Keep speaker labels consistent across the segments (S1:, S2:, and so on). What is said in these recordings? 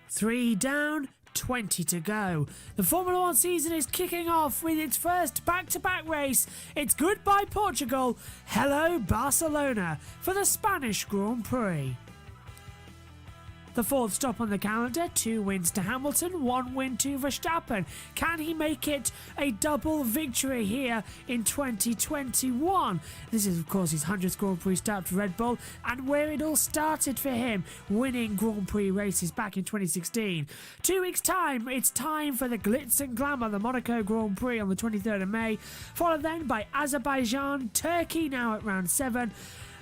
S1: 3 down, 20 to go. The Formula 1 season is kicking off with its first back-to-back race. It's goodbye Portugal, hello Barcelona for the Spanish Grand Prix. The fourth stop on the calendar, 2 wins to Hamilton, 1 win to Verstappen. Can he make it a double victory here in 2021? This is, of course, his 100th Grand Prix start for Red Bull, and where it all started for him, winning Grand Prix races back in 2016. 2 weeks' time, it's time for the glitz and glamour, the Monaco Grand Prix on the 23rd of May, followed then by Azerbaijan, Turkey now at round 7.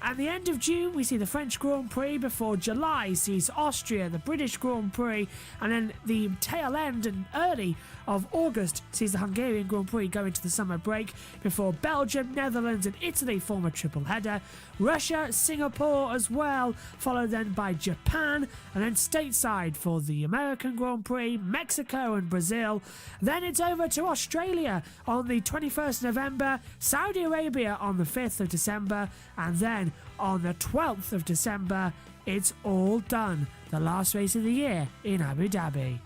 S1: At the end of June, we see the French Grand Prix before July sees Austria, the British Grand Prix, and then the tail end and early of August sees the Hungarian Grand Prix go into the summer break before Belgium, Netherlands and Italy form a triple header. Russia, Singapore as well, followed then by Japan, and then stateside for the American Grand Prix, Mexico and Brazil. Then it's over to Australia on the 21st November, Saudi Arabia on the 5th of December, and then on the 12th of December, it's all done. The last race of the year in Abu Dhabi.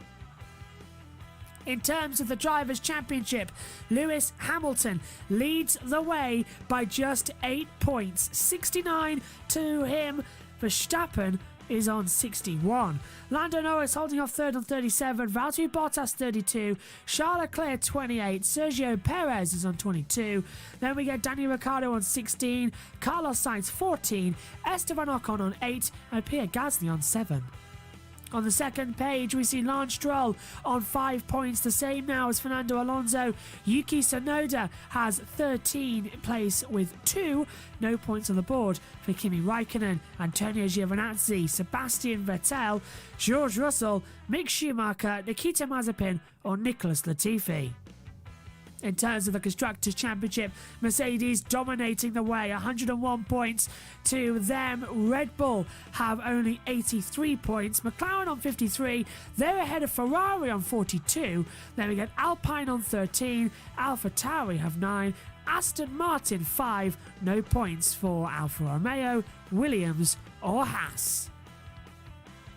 S1: In terms of the Drivers' Championship, Lewis Hamilton leads the way by just 8 points. 69 to him. Verstappen is on 61. Lando Norris holding off third on 37. Valtteri Bottas 32. Charles Leclerc 28. Sergio Perez is on 22. Then we get Daniel Ricciardo on 16. Carlos Sainz 14. Esteban Ocon on 8. And Pierre Gasly on 7. On the second page, we see Lance Stroll on 5 points, the same now as Fernando Alonso. Yuki Tsunoda has 13th place with 2. No points on the board for Kimi Raikkonen, Antonio Giovinazzi, Sebastian Vettel, George Russell, Mick Schumacher, Nikita Mazepin or Nicholas Latifi. In terms of the Constructors' Championship, Mercedes dominating the way, 101 points to them. Red Bull have only 83 points. McLaren on 53. They're ahead of Ferrari on 42. Then we get Alpine on 13. AlphaTauri have 9. Aston Martin 5. No points for Alfa Romeo, Williams or Haas.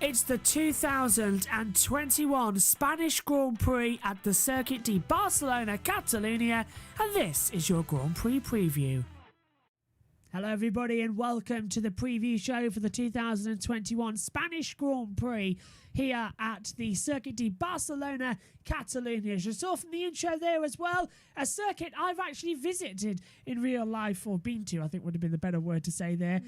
S1: It's the 2021 Spanish Grand Prix at the Circuit de Barcelona, Catalunya, and this is your Grand Prix preview. Hello everybody and welcome to the preview show for the 2021 Spanish Grand Prix here at the Circuit de Barcelona, Catalunya. As you saw from the intro there as well, a circuit I've actually visited in real life, or been to, I think would have been the better word to say there,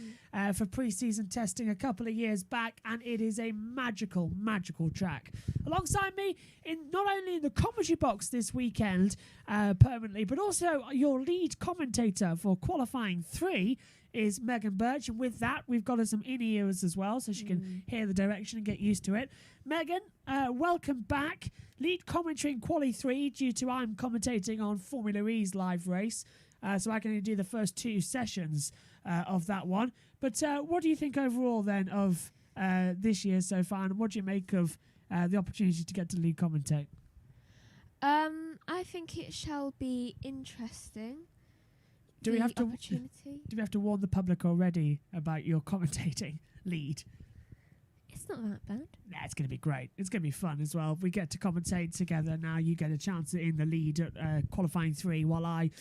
S1: for pre-season testing a couple of years back, and it is a magical, magical track. Alongside me, not only in the commentary box this weekend permanently, but also your lead commentator for qualifying 3 is Megan Birch, and with that we've got her some in-ears as well so she can hear the direction and get used to it. Megan, welcome back. Lead commentary in Quali 3 due to I'm commentating on Formula E's live race, so I can only do the first 2 sessions of that one. But what do you think overall then of this year so far, and what do you make of the opportunity to get to lead commentate?
S2: I think it shall be interesting.
S1: Do we have to warn the public already about your commentating lead?
S2: It's not that bad.
S1: Nah, it's going to be great. It's going to be fun as well. We get to commentate together now. You get a chance in the lead at qualifying 3 while I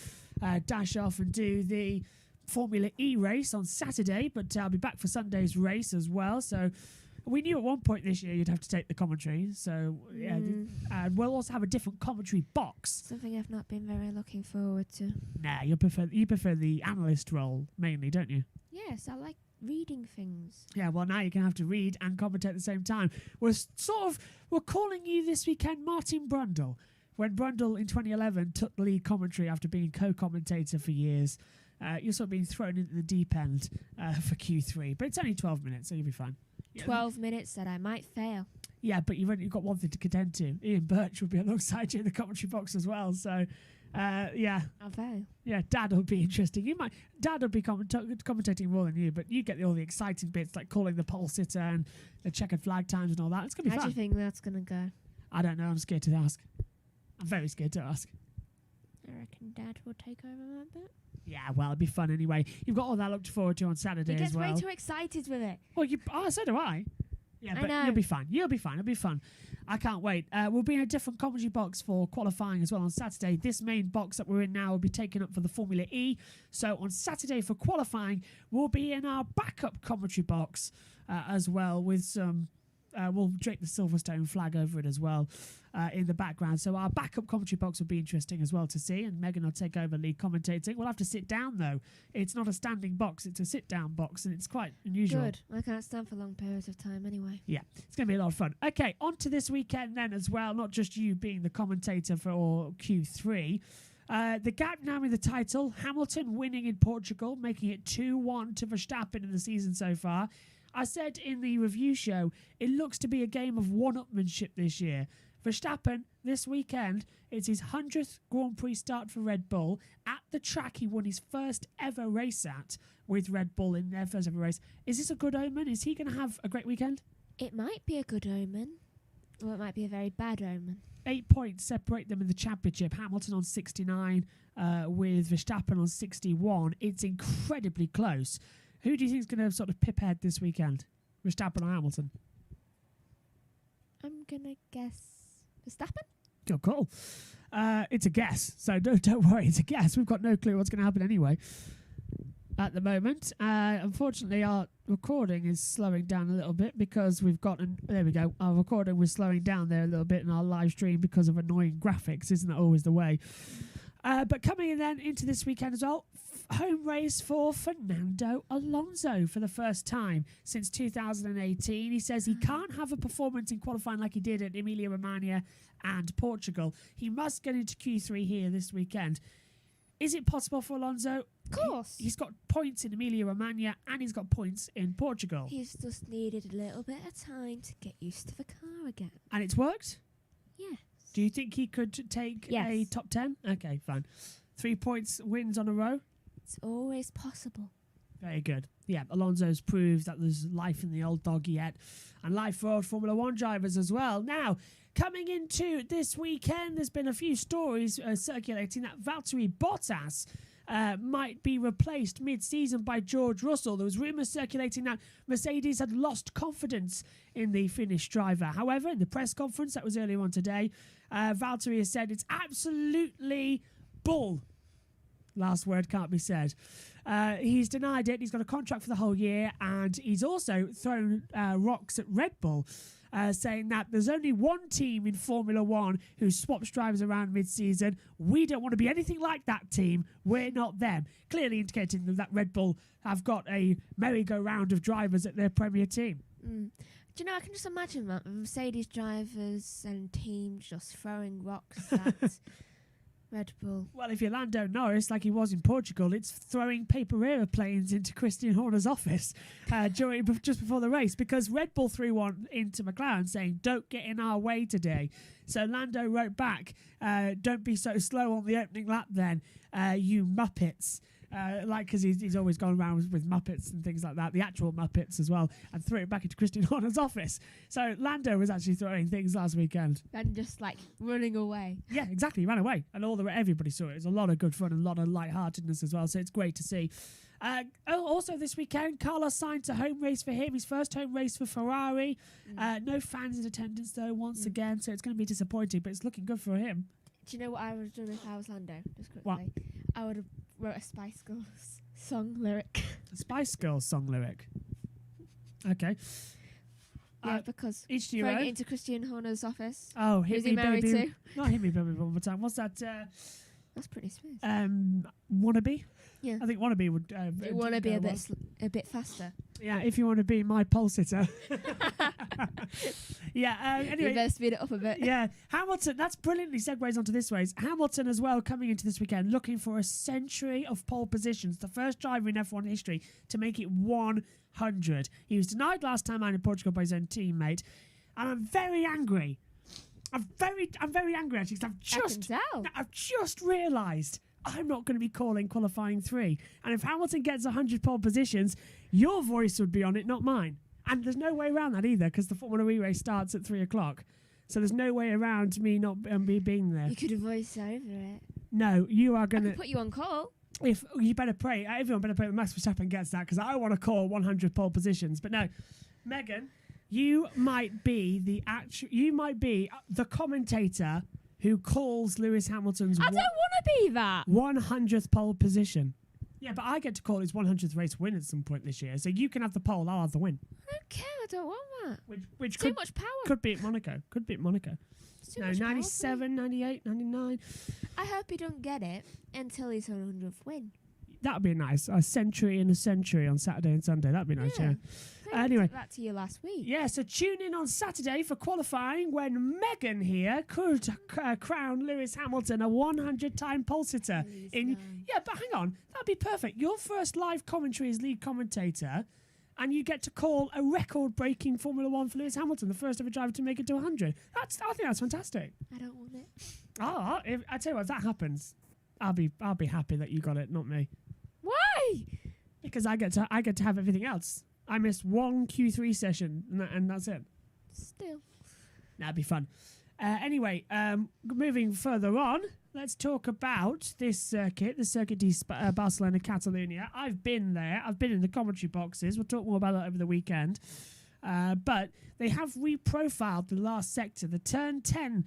S1: dash off and do the Formula E race on Saturday, but I'll be back for Sunday's race as well. So we knew at one point this year you'd have to take the commentary. So yeah, we'll also have a different commentary box.
S2: Something I've not been very looking forward to.
S1: Nah, you prefer the analyst role mainly, don't you?
S2: Yes, I like reading things.
S1: Yeah, well now you're going to have to read and commentate at the same time. We're calling you this weekend Martin Brundle. When Brundle in 2011 took the lead commentary after being co-commentator for years, you're sort of being thrown into the deep end for Q3. But it's only 12 minutes, so you'll be fine.
S2: 12 minutes that I might fail.
S1: Yeah, but you've got one thing to contend to. Ian Birch will be alongside you in the commentary box as well. So, yeah.
S2: I'll fail.
S1: Yeah, Dad will be interesting. Dad will be commentating more than you, but you get all the exciting bits like calling the pole sitter and the checkered flag times and all that. It's going to be fun.
S2: How do you think that's going to go?
S1: I don't know. I'm scared to ask. I'm very scared to ask.
S2: I reckon Dad will take over that bit.
S1: Yeah, well, it'll be fun anyway. You've got all that to look forward to on Saturday as well.
S2: He gets way too excited with it.
S1: Well, so do I. Yeah,
S2: I
S1: but
S2: know.
S1: you'll be fine. You'll be fine. It'll be fun. I can't wait. We'll be in a different commentary box for qualifying as well on Saturday. This main box that we're in now will be taken up for the Formula E. So on Saturday for qualifying, we'll be in our backup commentary box as well with some... we'll drape the Silverstone flag over it as well in the background. So our backup commentary box will be interesting as well to see, and Megan will take over lead commentating. We'll have to sit down though. It's not a standing box, it's a sit-down box, and it's quite unusual.
S2: Good. I can't stand for long periods of time anyway.
S1: Yeah, it's going to be a lot of fun. Okay, on to this weekend then as well, not just you being the commentator for Q3. The gap now in the title, Hamilton winning in Portugal, making it 2-1 to Verstappen in the season so far. I said in the review show, it looks to be a game of one-upmanship this year. Verstappen, this weekend, it's his 100th Grand Prix start for Red Bull at the track he won his first ever race at with Red Bull in their first ever race. Is this a good omen? Is he going to have a great weekend?
S2: It might be a good omen, or it might be a very bad omen.
S1: 8 points separate them in the championship. Hamilton on 69 with Verstappen on 61. It's incredibly close. Who do you think is going to sort of pip ahead this weekend? Verstappen or Hamilton?
S2: I'm going to guess Verstappen?
S1: Good call. It's a guess, so don't worry. It's a guess. We've got no clue what's going to happen anyway at the moment. Unfortunately, our recording is slowing down a little bit because we've got... there we go. Our recording was slowing down there a little bit in our live stream because of annoying graphics. Isn't that always the way? But coming in then into this weekend as well, home race for Fernando Alonso for the first time since 2018. He says he can't have a performance in qualifying like he did at Emilia-Romagna and Portugal. He must get into Q3 here this weekend. Is it possible for Alonso?
S2: Of course.
S1: He's got points in Emilia-Romagna and he's got points in Portugal.
S2: He's just needed a little bit of time to get used to the car again.
S1: And it's worked?
S2: Yeah.
S1: Do you think he could take a top 10? Okay, fine. 3 points, wins on a row?
S2: It's always possible.
S1: Very good. Yeah, Alonso's proved that there's life in the old dog yet, and life for Formula One drivers as well. Now, coming into this weekend, there's been a few stories circulating that Valtteri Bottas might be replaced mid-season by George Russell. There was rumours circulating that Mercedes had lost confidence in the Finnish driver. However, in the press conference that was earlier on today, Valtteri has said it's absolutely bull. Last word can't be said. He's denied it. He's got a contract for the whole year, and he's also thrown rocks at Red Bull, saying that there's only one team in Formula One who swaps drivers around mid-season. We don't want to be anything like that team. We're not them. Clearly indicating that Red Bull have got a merry-go-round of drivers at their premier team.
S2: Mm. Do you know, I can just imagine that Mercedes drivers and teams just throwing rocks at Red Bull.
S1: Well, if you're Lando Norris, like he was in Portugal, it's throwing paper aeroplanes into Christian Horner's office just before the race, because Red Bull threw one into McLaren saying, "Don't get in our way today." So Lando wrote back, "Don't be so slow on the opening lap then, you muppets." Because he's always gone around with Muppets and things like that, the actual Muppets as well, and threw it back into Christian Horner's office. So Lando was actually throwing things last weekend.
S2: And just running away.
S1: Yeah, exactly. He ran away. And everybody saw it. It was a lot of good fun and a lot of lightheartedness as well. So it's great to see. Also this weekend, Carlos Sainz, a home race for him. His first home race for Ferrari. No fans in attendance though, once again. So it's going to be disappointing, but it's looking good for him.
S2: Do you know what I would have done if I was Lando? Just quickly.
S1: What?
S2: I would have wrote a Spice Girls song lyric.
S1: A Spice Girls song lyric. Okay.
S2: Yeah, because
S1: each to your
S2: throwing
S1: own.
S2: it into Christian Horner's office.
S1: Oh, hit
S2: Who's
S1: me,
S2: he married
S1: baby.
S2: to?
S1: Not hit me, baby, one more time. What's that?
S2: That's pretty smooth.
S1: Wannabe?
S2: Yeah.
S1: I think Wannabe would...
S2: Do you want to be a bit faster?
S1: Yeah, if you want to be my pole sitter. Yeah, anyway.
S2: You better speed it up a bit.
S1: Yeah, Hamilton, that's brilliantly segues onto this race. Hamilton as well coming into this weekend looking for a century of pole positions. The first driver in F1 history to make it 100. He was denied last time out in Portugal by his own teammate. And I'm very angry. I'm very angry actually because I've just realised I'm not going to be calling qualifying 3. And if Hamilton gets 100 pole positions, your voice would be on it, not mine. And there's no way around that either because the Formula E race starts at 3 o'clock. So there's no way around me not being there.
S2: You could voice over it.
S1: No, you are going to...
S2: put you on call.
S1: If you better pray, everyone better pray that Max Verstappen gets that because I want to call 100 pole positions. But no, Megan, You might be the commentator who calls Lewis Hamilton's
S2: I don't want to be that.
S1: 100th pole position. Yeah, but I get to call his 100th race win at some point this year. So you can have the pole, I'll have the win.
S2: I don't care. I don't want that.
S1: Which
S2: Too much power.
S1: Could be at Monaco.
S2: It's too
S1: No,
S2: much power,
S1: 97, 98, 99.
S2: I hope he don't get it until his 100th win.
S1: That would be nice. A century and a century on Saturday and Sunday. That would be nice, yeah. Anyway.
S2: That to you last week.
S1: Yeah, so tune in on Saturday for qualifying when Megan here could crown Lewis Hamilton a 100-time pole sitter. Yeah, but hang on. That'd be perfect. Your first live commentary as lead commentator, and you get to call a record-breaking Formula One for Lewis Hamilton, the first ever driver to make it to 100. I think that's fantastic.
S2: I don't want it.
S1: I tell you what, if that happens, I'll be happy that you got it, not me.
S2: Why?
S1: Because I get to have everything else. I missed one Q3 session, and that's it.
S2: Still.
S1: That'd be fun. Anyway, moving further on, let's talk about this circuit, the Circuit de Barcelona Catalunya. I've been there. I've been in the commentary boxes. We'll talk more about that over the weekend. But they have reprofiled the last sector. The turn 10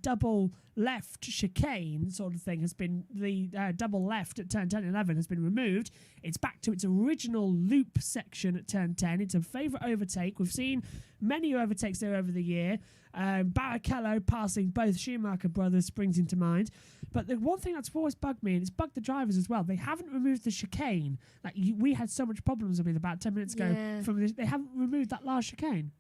S1: double left chicane sort of thing has been, the double left at turn 10 11 has been removed. It's back to its original loop section at turn 10. It's a favourite overtake. We've seen many overtakes there over the year. Barrichello passing both Schumacher brothers springs into mind. But the one thing that's always bugged me, and it's bugged the drivers as well, they haven't removed the chicane. Like we had so much problems with it about 10 minutes ago. From this, they haven't removed that last chicane.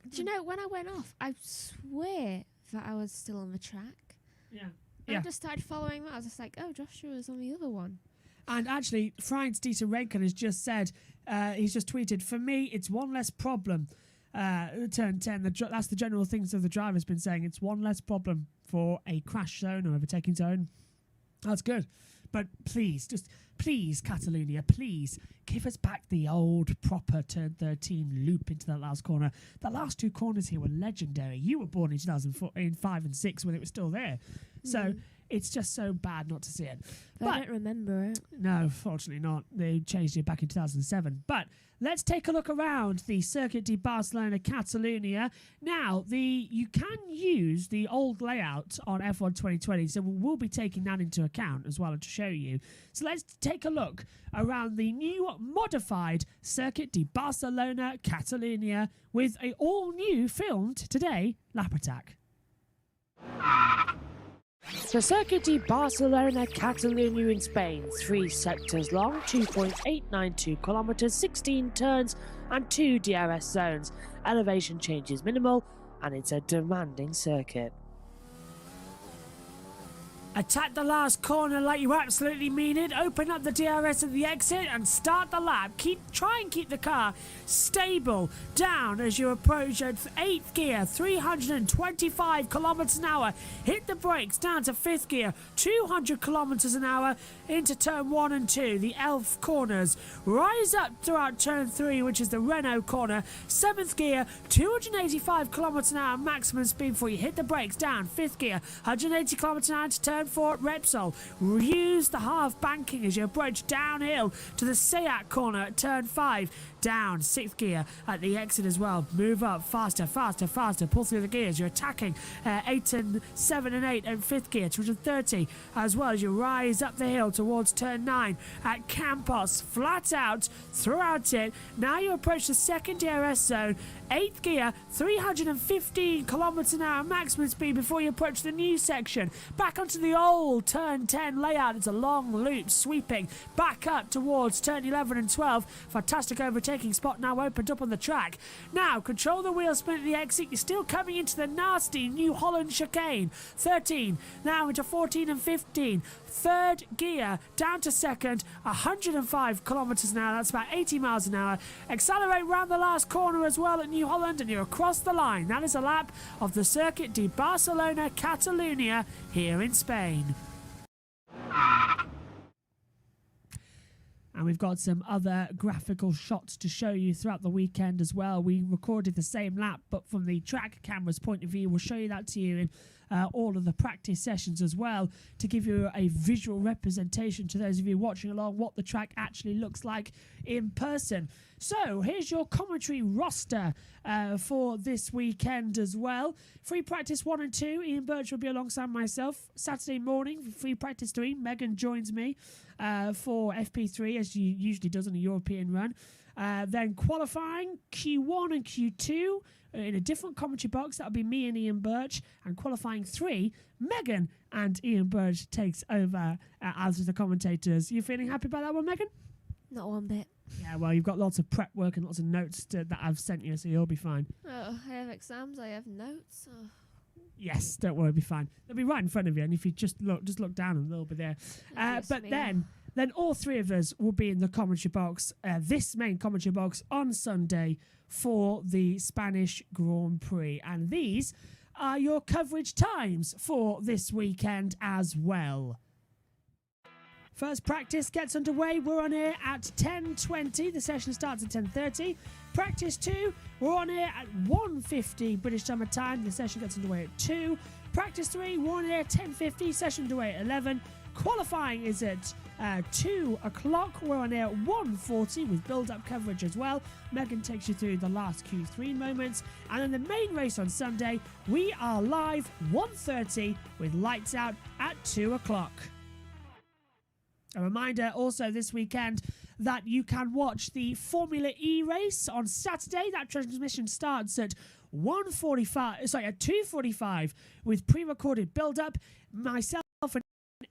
S2: Do you know, when I went off, I swear that I was still on the track.
S1: Yeah.
S2: I just started following that. I was just like, oh, Joshua was on the other one.
S1: And actually, Franz Dieter Renken has just said, he's just tweeted, for me, it's one less problem. Turn 10, that's the general things that the driver's been saying. It's one less problem for a crash zone or overtaking zone. That's good. But please, Catalunya, please give us back the old proper turn 13 loop into that last corner. The last two corners here were legendary. You were born in 2005 and 6 when it was still there. So it's just so bad not to see it.
S2: But I don't remember it.
S1: No, fortunately not. They changed it back in 2007. But let's take a look around the Circuit de Barcelona Catalunya. Now, you can use the old layout on F1 2020, so we'll be taking that into account as well to show you. So let's take a look around the new modified Circuit de Barcelona Catalunya with a all-new filmed today lap attack. The Circuit de Barcelona Catalunya in Spain, 3 sectors long, 2.892 kilometres, 16 turns and 2 DRS zones. Elevation change is minimal and it's a demanding circuit. Attack the last corner like you absolutely mean it. Open up the DRS at the exit and start the lap. Try and keep the car stable down as you approach at 8th gear, 325 kilometers an hour. Hit the brakes down to 5th gear, 200 kilometers an hour into turn 1 and 2, the Elf corners. Rise up throughout turn 3, which is the Renault corner. 7th gear, 285 kilometers an hour maximum speed before you hit the brakes down. 5th gear, 180 kilometers an hour to turn 4 at Repsol. Use the half banking as you approach downhill to the Seat corner at turn 5. Down 6th gear at the exit as well. Move up faster. Pull through the gears. You're attacking 8 and 7 and 8 and 5th gear, 230 as well as you rise up the hill towards turn 9 at Campos. Flat out throughout it. Now you approach the 2nd DRS zone. 8th gear, 315 kilometers an hour maximum speed before you approach the new section. Back onto the old turn 10 layout. It's a long loop sweeping back up towards turn 11 and 12. Fantastic overtaking spot now opened up on the track. Now control the wheel spin at the exit. You're still coming into the nasty New Holland chicane. 13 now into 14 and 15. 3rd gear down to 2nd, 105 kilometers an hour. That's about 80 miles an hour. Accelerate round the last corner as well at New Holland and you're across the line. That is a lap of the Circuit de Barcelona Catalunya here in Spain. And we've got some other graphical shots to show you throughout the weekend as well. We recorded the same lap, but from the track camera's point of view. We'll show you that to you in all of the practice sessions as well, to give you a visual representation to those of you watching along what the track actually looks like in person. So here's your commentary roster for this weekend as well. Free practice 1 and 2, Ian Birch will be alongside myself. Saturday morning, free practice 3, Megan joins me for FP3, as she usually does on a European run. Then qualifying, Q1 and Q2 in a different commentary box. That'll be me and Ian Birch. And qualifying 3, Megan and Ian Birch takes over as the commentators. You feeling happy about that one, Megan?
S2: Not one bit.
S1: Yeah, well, you've got lots of prep work and lots of notes that I've sent you, so you'll be fine.
S2: Oh, I have exams, I have notes. Oh.
S1: Yes, don't worry, it'll be fine. They'll be right in front of you, and if you just look down and they'll be there. But then all three of us will be in the commentary box, this main commentary box on Sunday for the Spanish Grand Prix. And these are your coverage times for this weekend as well. First practice gets underway. We're on here at 10:20. The session starts at 10:30. Practice 2, we're on here at 1:50 British Summer Time. The session gets underway at 2. Practice 3, we're on here at 10:50. Session underway at 11. Qualifying is at 2 o'clock. We're on here at 1:40 with build-up coverage as well. Megan takes you through the last Q3 moments. And then the main race on Sunday, we are live 1:30 with lights out at 2 o'clock. A reminder also this weekend that you can watch the Formula E race on Saturday. That transmission starts at 2:45 with pre-recorded build-up. Myself and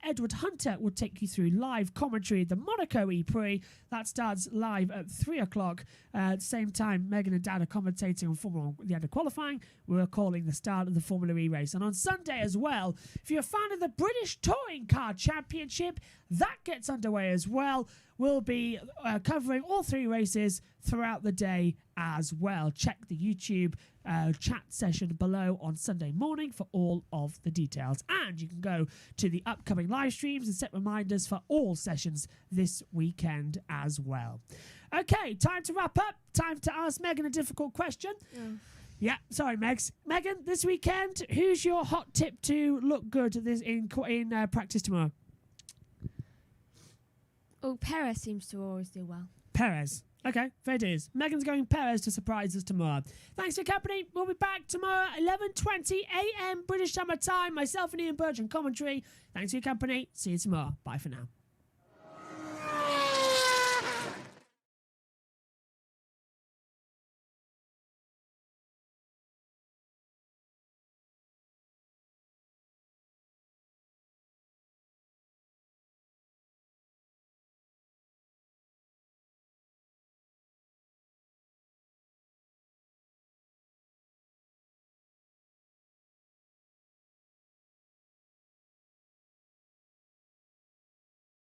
S1: Edward Hunter will take you through live commentary, the Monaco Prix. That starts live at 3 o'clock. At the same time, Megan and Dad are commentating on Formula 1 at the end of qualifying. We're calling the start of the Formula E race. And on Sunday as well, if you're a fan of the British Touring Car Championship, that gets underway as well. We'll be covering all 3 races throughout the day as well. Check the YouTube chat session below on Sunday morning for all of the details. And you can go to the upcoming live streams and set reminders for all sessions this weekend as well. Okay, time to wrap up. Time to ask Megan a difficult question. Yeah, sorry, Megs. Megan, this weekend, who's your hot tip to look good in practice tomorrow?
S2: Oh, Perez seems to always do well.
S1: Perez. Okay, fair dues. Megan's going Perez to surprise us tomorrow. Thanks for your company. We'll be back tomorrow, 11:20 a.m. British Summer Time. Myself and Ian Birch on commentary. Thanks for your company. See you tomorrow. Bye for now.